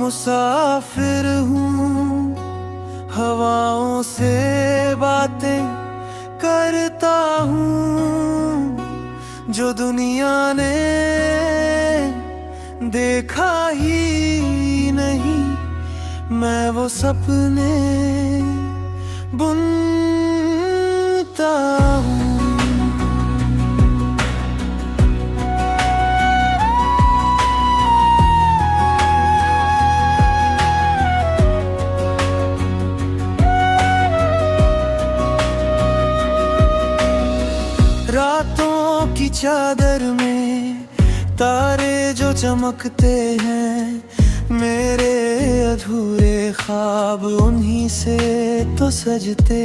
मुसाफिर हूँ, हवाओं से बातें करता हूँ। जो दुनिया ने देखा ही नहीं, मैं वो सपने बुनता हूँ। रातों की चादर में तारे जो चमकते हैं, मेरे अधूरे ख्वाब उन्हीं से तो सजते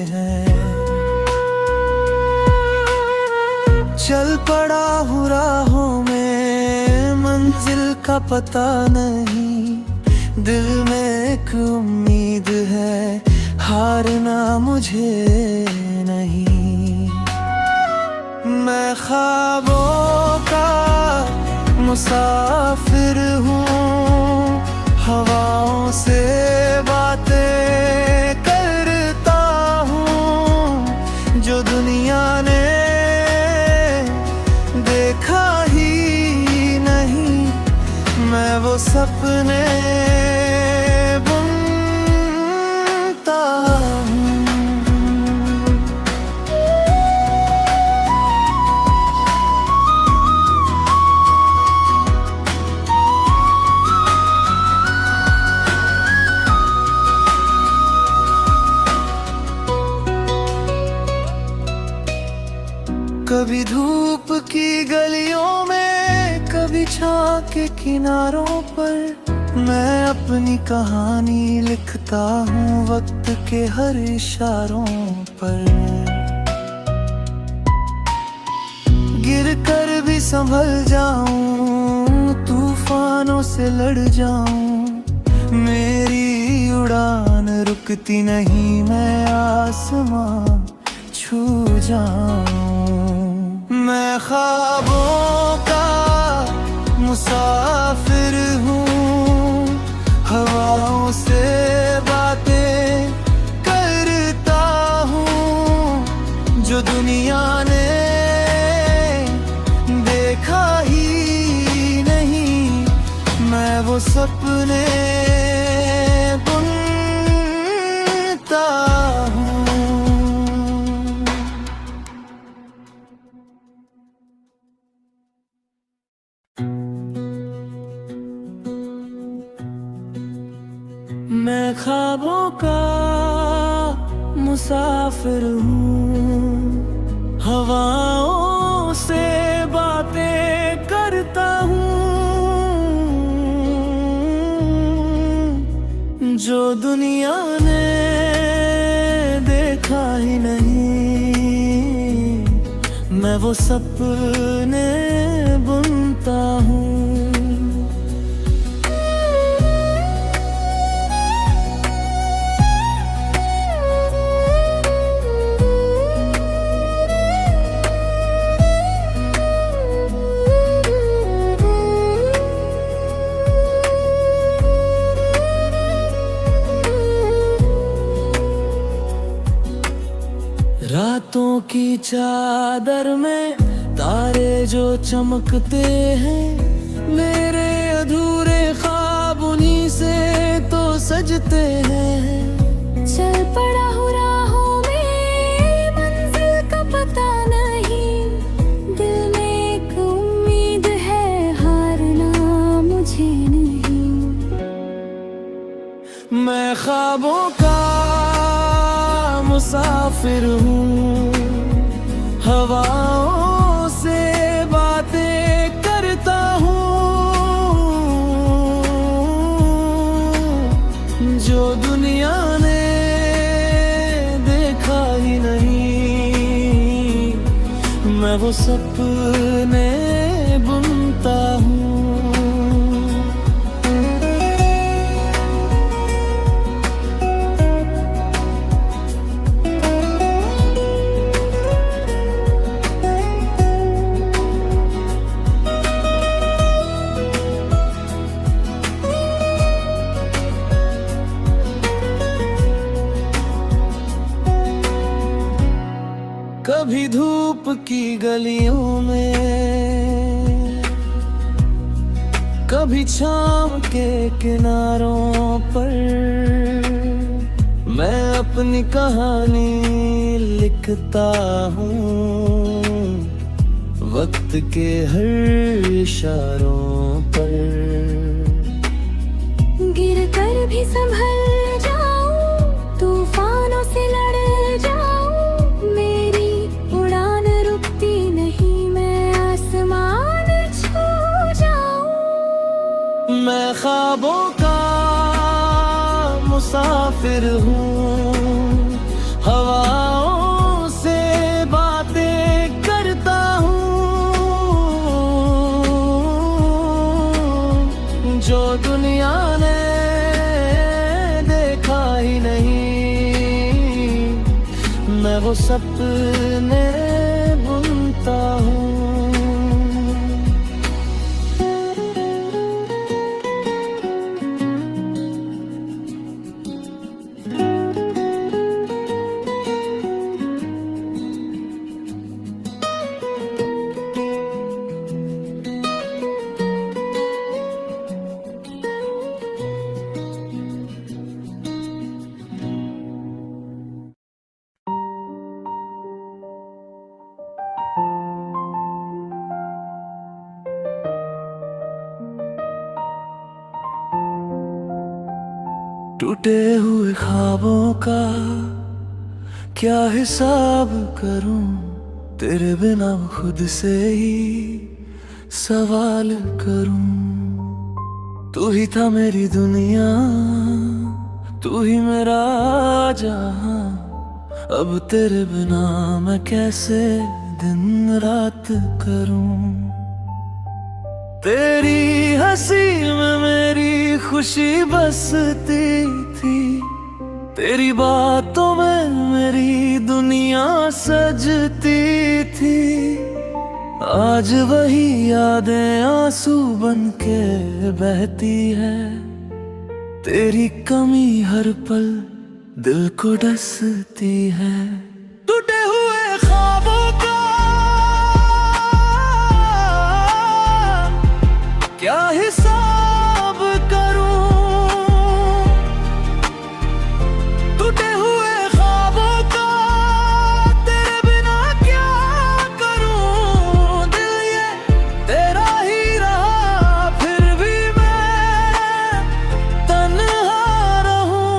हैं। चल पड़ा हूँ राहों में, मंजिल का पता नहीं। दिल में एक उम्मीद है, हारना मुझे नहीं। मैं ख्वाबों का मुसाफिर हूँ, हवाओं से बातें करता हूँ। जो दुनिया ने देखा ही नहीं, मैं वो सपने बुनता हूँ। कभी धूप की गलियों में, कभी छाँव के किनारों पर, मैं अपनी कहानी लिखता हूँ वक्त के हर इशारों पर। गिर कर भी संभल जाऊं, तूफानों से लड़ जाऊं, मेरी उड़ान रुकती नहीं, मैं आसमां छू जाऊं। मैं ख्वाबों का मुसाफिर हूँ, हवाओं से बातें करता हूँ। जो दुनिया ने देखा ही नहीं, मैं वो सपने बुनता हूँ। मैं ख्वाबों का मुसाफिर हूँ, हवाओं से बातें करता हूँ। जो दुनिया ने देखा ही नहीं, मैं वो सपने बुनता हूँ। रातों की चादर में तारे जो चमकते हैं, मेरे अधूरे ख्वाब उन्हीं से तो सजते हैं। चल पड़ा हूँ राहों में, मंजिल का पता नहीं। दिल में एक उम्मीद है, हारना मुझे नहीं। मैं ख्वाबों का मुसाफिर हूँ, हवाओं से बातें करता हूँ। जो दुनिया ने देखा ही नहीं, मैं वो सपने बुनता हूँ। कभी धूप की गलियों में, कभी छाँव के किनारों पर मैं अपनी कहानी लिखता हूँ, वक्त के हर इशारों पर। गिर कर भी संभल जाऊं, तूफानों से लड़ जाऊं, मेरी उड़ान रुकती नहीं, मैं आसमान छू जाऊं। मैं ख्वाबों का मुसाफिर हूँ, हवाओं से बातें करता हूँ, जो दुनिया ने देखा ही नहीं, मैं वो सपने बुनता हूँ। टूटे हुए ख्वाबों का क्या हिसाब करूं, तेरे बिना खुद से ही सवाल करूं। तू ही था मेरी दुनिया, तू ही मेरा जहां, अब तेरे बिना मैं कैसे दिन रात करूं। तेरी हंसी में मेरी खुशी बसती थी, तेरी बातों में मेरी दुनिया सजती थी। आज वही यादें आंसू बन के बहती है, तेरी कमी हर पल दिल को डसती है। टूटे हुए ख्वाबों का क्या हिसाब करूं, टूटे हुए ख्वाबों का तेरे बिना क्या करूं। दिल ये तेरा ही रहा, फिर भी मैं तन्हा रहूं।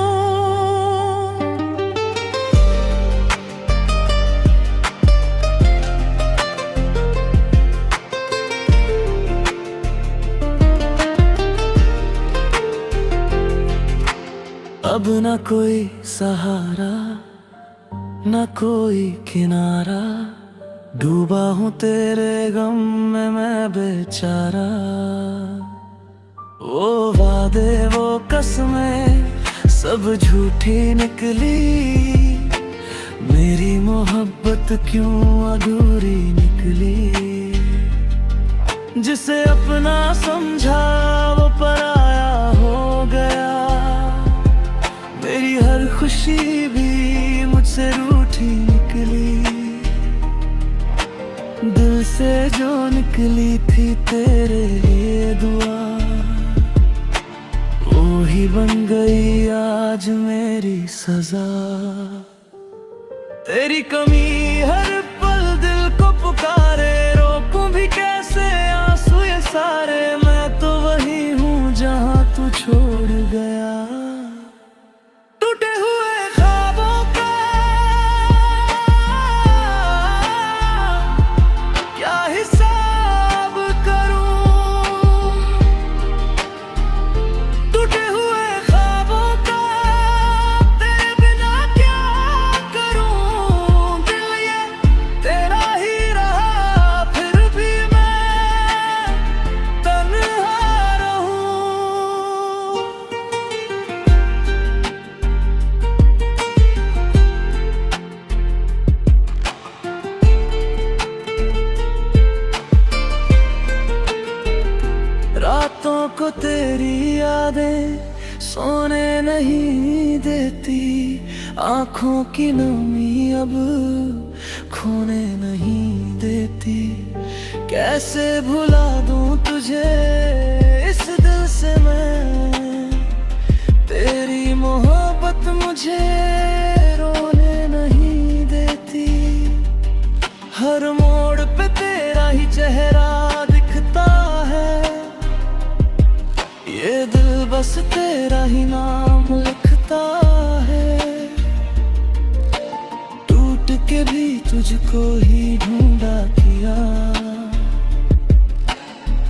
अब ना कोई सहारा, ना कोई किनारा, डूबा हूँ तेरे गम में मैं बेचारा। वो वादे वो कसमें सब झूठी निकली, मेरी मोहब्बत क्यों अधूरी निकली। जिसे अपना समझा वो पराया हो गया, मेरी हर खुशी भी मुझसे रूठी निकली। दिल से जो निकली थी तेरे लिए दुआ, वो ही बन गई आज मेरी सजा। तेरी कमी हर पल दिल को पुकारे, रोकूं भी कैसे आंसू ये सारे। मैं तो वही हूँ जहाँ तू छोड़ गया। टूटे हुए ख्वाबों का क्या हिसाब करूं, टूटे हुए ख्वाबों का तेरे बिना क्या करूं। दिल ये तेरा ही रहा, फिर भी मैं तन्हा रहूं। रातों को तेरी यादें सोने नहीं देती, आंखों की नमी अब खोने नहीं देती। कैसे भुला दूं तुझे इस दिल से मैं, तेरी मोहब्बत मुझे रोने नहीं देती। हर मोड़ पे तेरा ही चेहरा दिखता है, ये दिल बस तेरा ही नाम लिखता है। टूट के भी तुझको ही ढूंढा किया,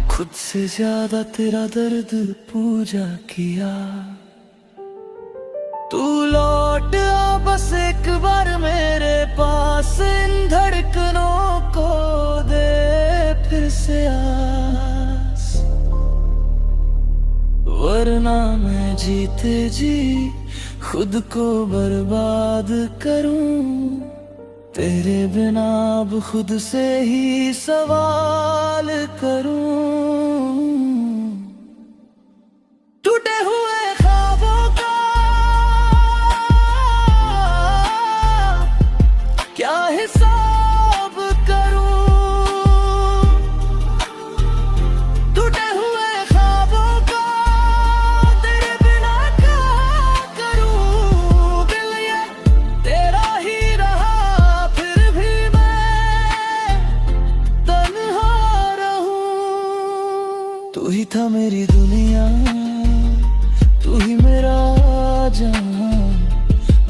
खुद से ज्यादा तेरा दर्द पूजा किया। तू लौट आ बस एक बार मेरे पास, इन धड़कनों को दे फिर से आस। वरना मैं जीते जी खुद को बर्बाद करूं, तेरे बिना अब खुद से ही सवाल करूं। टूटे हुए ख्वाबों का क्या हिसाब करूं, टूटे हुए ख्वाबों का तेरे बिना क्या करूं। दिल ये तेरा ही रहा फिर भी मैं तन्हा रहूं। तू ही था मेरी दुनिया, तू ही मेरा जहां,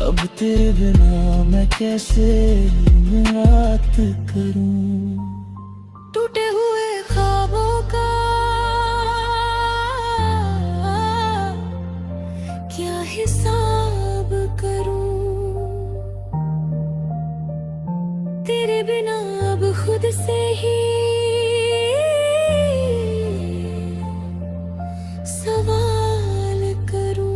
अब तेरे बिना मैं कैसे रात करूं। टूटे हुए ख्वाबों का क्या हिसाब करूं, तेरे बिना अब खुद से ही सवाल करूं।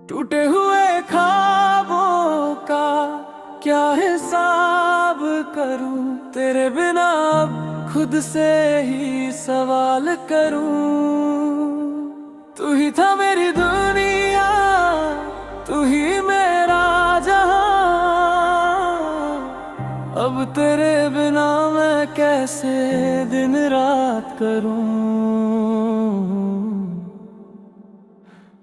टूटे हुए ख्वाबों का क्या हिसाब करूं, तेरे बिना अब खुद से ही सवाल करूं। तू ही था मेरी दुनिया, तू ही मेरा जहां, अब तेरे बिना मैं कैसे दिन रात करूं।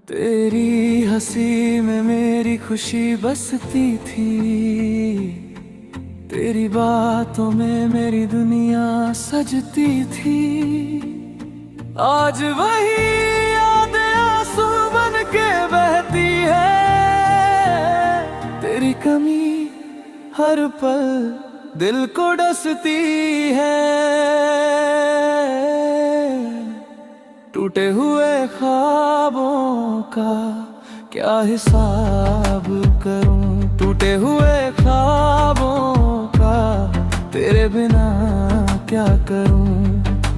तेरी हंसी में मेरी खुशी बसती थी, तेरी बातों में मेरी दुनिया सजती थी। आज वही यादें आंसू बन के बहती है, तेरी कमी हर पल दिल को डसती है। टूटे हुए ख्वाबों का क्या हिसाब करूं, टूटे हुए ख्वाबों का तेरे बिना क्या करूं।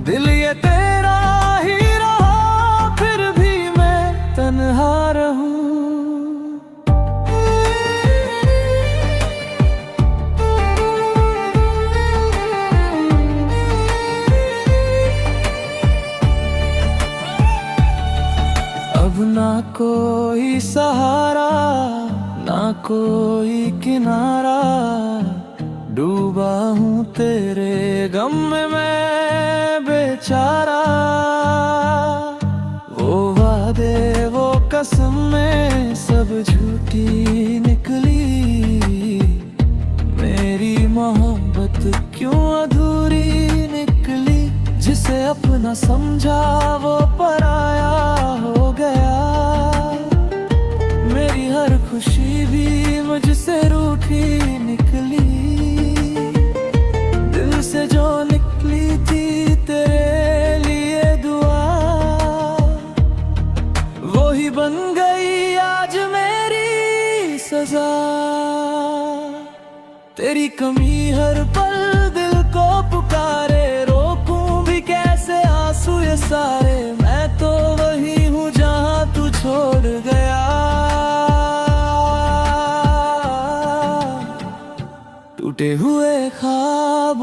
दिल ये तेरा ही रहा फिर भी मैं तन्हा रहूं। अब ना कोई सहारा, ना कोई किनारा, डूबा हूँ तेरे गम में मैं बेचारा। वो वादे वो कसमें सब झूठी निकली, मेरी मोहब्बत क्यों अधूरी निकली। जिसे अपना समझा वो पराया हो गया, मेरी हर खुशी भी मुझसे रूठी निकली। दिल से जो निकली थी तेरे लिए दुआ, वो ही बन गई आज मेरी सजा। तेरी कमी हर पल दिल को पुकारे, रोकूं भी कैसे आंसू ये सारे। मैं तो वही हूँ जहाँ तू छोड़ गया।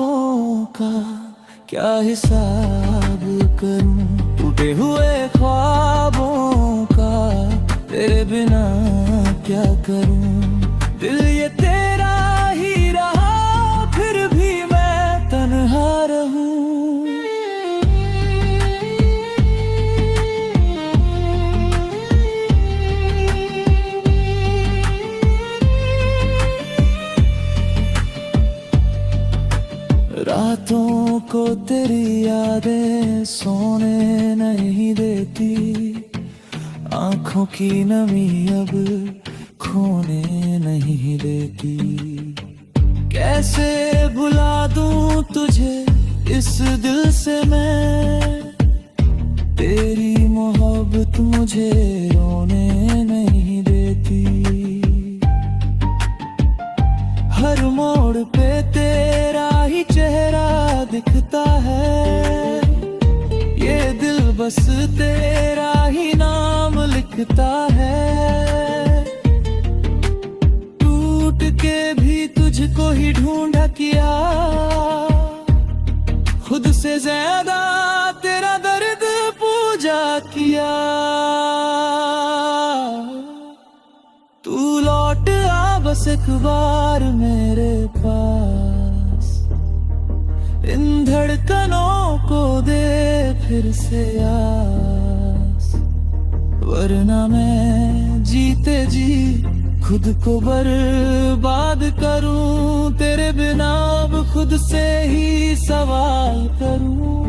ख्वाबों का क्या हिसाब करूं, टूटे हुए ख्वाबों का तेरे बिना क्या करूं। दिल ये तेरा ही रहा, फिर भी मैं तन्हा रहूं। रातों को तेरी यादें सोने नहीं देती, आंखों की नमी अब खोने नहीं देती। कैसे भुला दूं तुझे इस दिल से मैं, तेरी मोहब्बत मुझे रोने नहीं देती। हर मोड़ पे तेरा ही चेहरा दिखता है, ये दिल बस तेरा ही नाम लिखता है। टूट के भी तुझको ही ढूंढा किया, खुद से ज्यादा तेरा दर्द पूजा किया। तू लौट आ बस एक बार मेरे पास, इन धड़कनों को दे फिर से आस, वरना मैं जीते जी खुद को बर्बाद करूं। तेरे बिना अब खुद से ही सवाल करूं।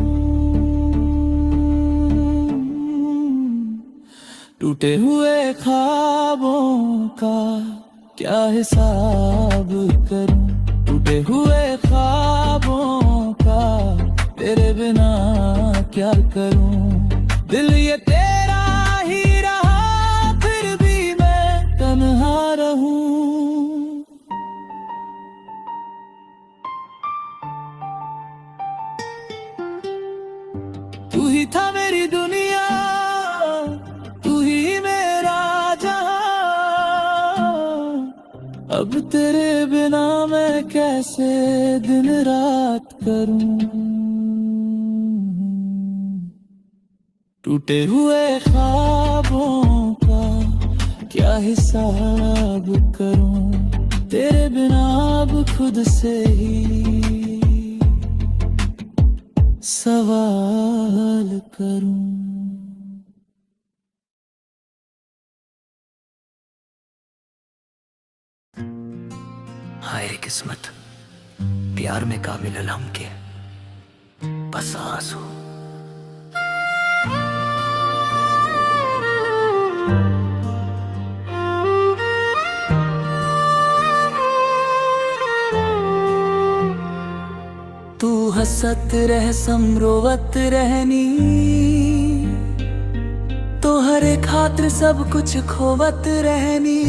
टूटे हुए ख्वाबों का क्या हिसाब करूं, टूटे हुए ख्वाबों का तेरे बिना क्या करूं। दिल ये तेरा ही रहा, फिर भी मैं तन्हा रहूं। तू ही था मेरी दुनिया, तू ही मेरा जहां, अब तेरे बिना मैं कैसे दिन रात करूं। टूटे हुए ख्वाबों का क्या हिसाब करूं, तेरे बिना अब खुद से ही सवाल करूं। हाय रे किस्मत, प्यार में काबिल हम के बस आंसू। तू हंसत रह समरोवत रहनी, तो हर खातिर सब कुछ खोवत रहनी।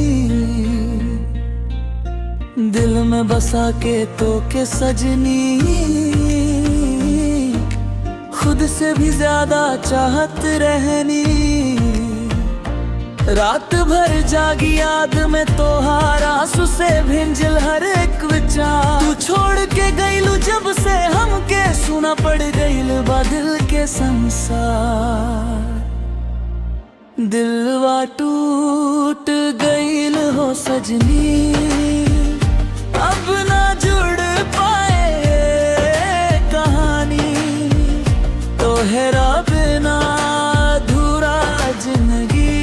दिल में बसा के तो के सजनी, खुद से भी ज्यादा चाहत रहनी। रात भर जागी याद में तोहार आंसू से भिंजल हर एक विचार। तू छोड़ के गईलू जब से हमके सुना पड़ गईल बा दिल के संसार। दिलवा टूट गईल हो सजनी, अब ना जुड़ पाए कहानी। तोहरा बिना अधूरा जिंदगी,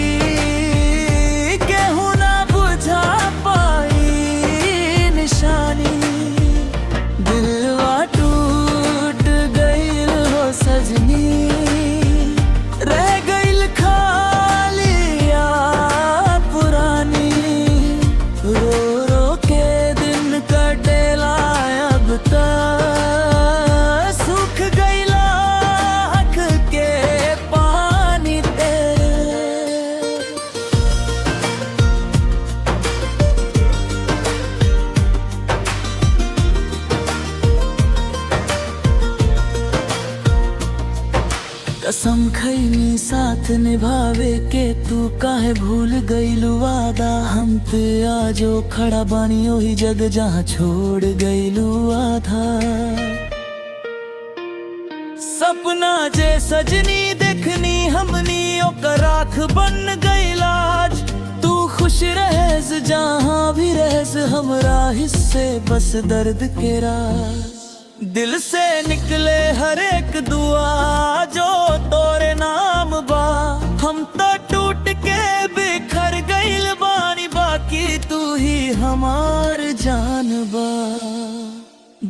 केहू ना बुझा पाई निशानी। दिलवा टूट गईल हो सजनी, रह गईल खाली याद पुरानी। रो रो के दिन कटेला अब तक, सूख गईला आँख के पानी तेरे। कसम खैनी साथ निभावे के, तू काहे भूल गईलू वादा। हम पे आजो खड़ा बानी ओही जग जहाँ छोड़ गईलू आधा। सपना जे सजनी देखनी हमनी ओकर राख बन गई लाज। तू खुश रहस जहाँ भी रहस हमरा हिस्से बस दर्द के राज। दिल से निकले हर एक दुआ जो तोरे नाम बा। हम तो टूट के बिखर गइल बानी बाकी तू ही हमार जान बा।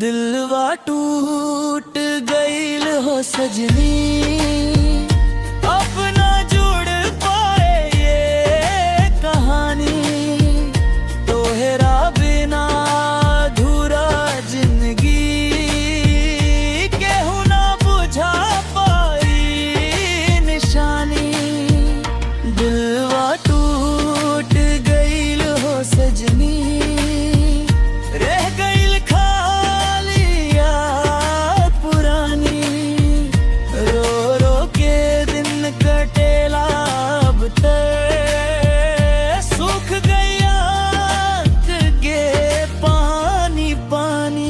दिलवा टूट गइल हो सजनी अब ना जुड़ पाए ये कहानी। तोहरा बिना अधूरा जिंदगी केहू ना बुझा पाई निशानी। दिलवा टूट गइल हो सजनी रह गइल खाली याद पुरानी। रो रो के दिन कटेला अब तक सूख गया के पानी पानी।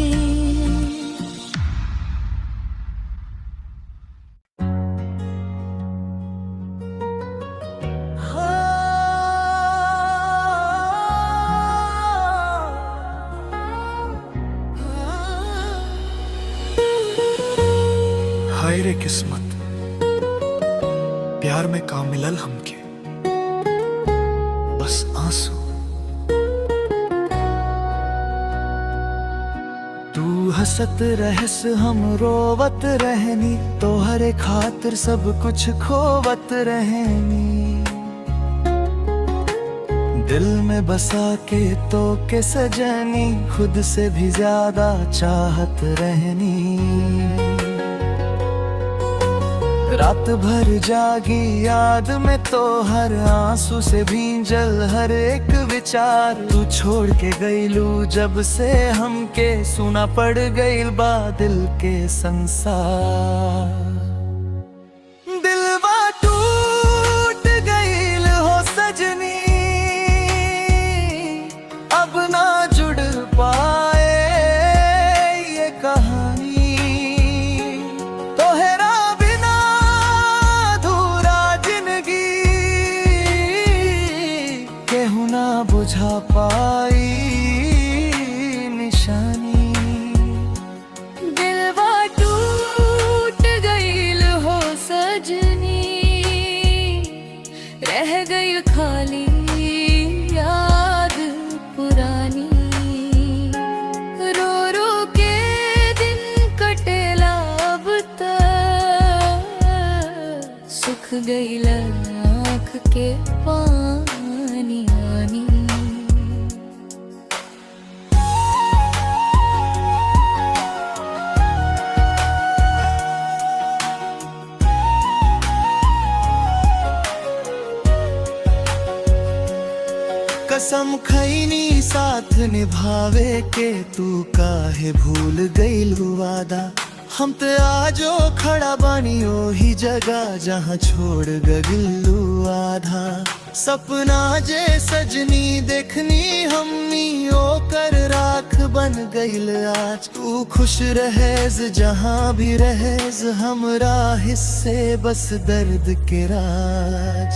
हाय रे किस्मत, प्यार में का मिलल हमके बस आंसू। तू हंसत रहस हम रोवत रहनी तोहरे खातिर सब कुछ खोवत रहनी। दिल में बसा के तो के सजनी खुद से भी ज्यादा चाहत रहनी। रात भर जागी याद में तो हर आंसू से भींजल हर एक विचार। तू छोड़ के गईलू जब से हमके सुना पड़ गईल बा दिल के संसार। दिलवा टूट गईल हो सजनी अब ना जुड़ पाए ये कहानी। तोहरा बिना अधूरा जिंदगी केहू ना बुझा पाई निशानी। दिलवा टूट गइल हो सजनी रह गइल खाली याद पुरानी। रो रो के दिन कटेला अब तक सुख गइल आँख के पानी आनी। कसम खैनी साथ निभावे के तू काहे भूल गईल वादा। हम तो आजो खड़ा बानी ओही जगह जहाँ छोड़ गगिलू आधा। सपना जे सजनी देखनी हमनी ओकर राख बन गईल आज। तू खुश रहेज जहाँ भी रहेज हमरा हिस्से बस दर्द के राज।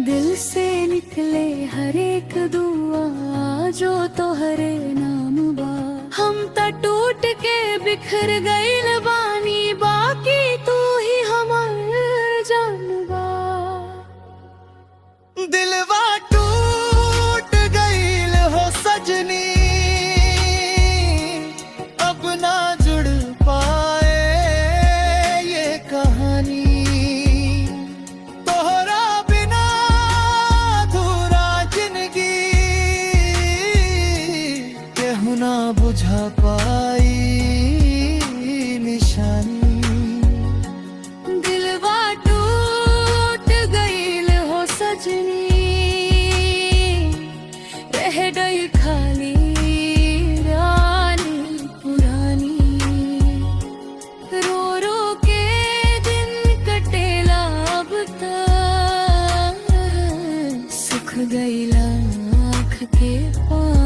दिल से निकले हर एक दुआ जो तोहरे नाम बा। हम त टूट के बिखर गइल बानी बाकी तू ही हमार जान बा। दिलवा टूट गईल हो सजनी अब ना जुड़ पाए ये कहानी। तोहरा बिना अधूरा जिंदगी केहू ना बुझा पाई निशानी। दिलवा टूट गइल हो सजनी रह गई खाली रानी पुरानी। रो रो के दिन कटेला अब तक सुख गइल आँख के पानी।